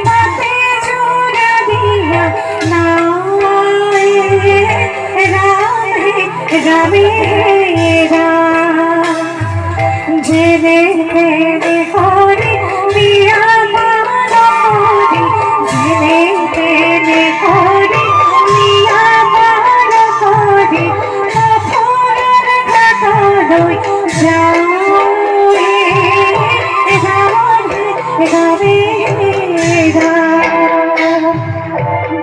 মাতে জোড়া দিয়া নামে রাম হে রামে রাম জেনে জেনে হরি প্রিয়া মান হরি জেনে জেনে হরি প্রিয়া মান হরি অপরাধ ঘটনই যায় রাধে রাধে রাম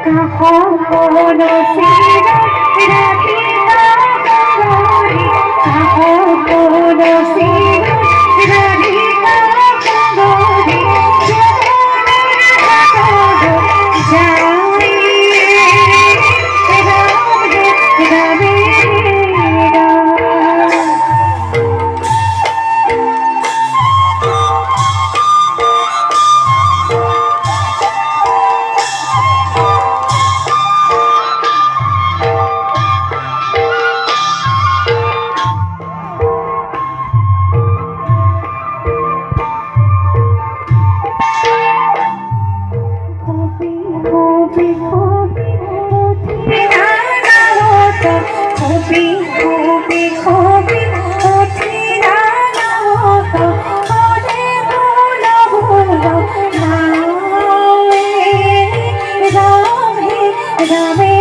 কাহো মন সিরা রাধিকা হরি কাহো মন সিরা রাধিকা হরি যমুনার ঘাট যাই রাধে রাধে রাম কবি কবি কবি অতি নানারত কবি কবি কবি অতি নানারত হরে ভুল ভুল নামে রাম হে রামে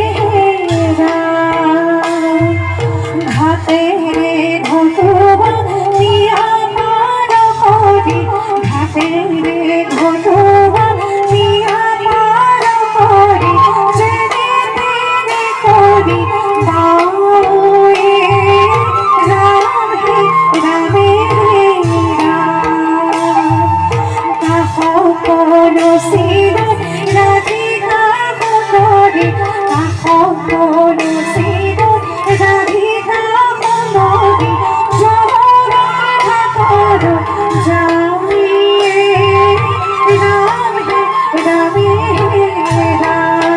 রাম ঘাটে ঘটুয়া দিয়া পার করি ঘাটে ঘটুয়া দিয়া পার করি জেনে তেনে করি দাওয়ে রাম হে রামে রাম কাহো কোন সিরা রাধিকা হরি কাহো কোন সিরা রাধিকা হরি যমুনার ঘাট যাই রাম হে রামে রাম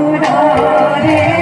মধুর রে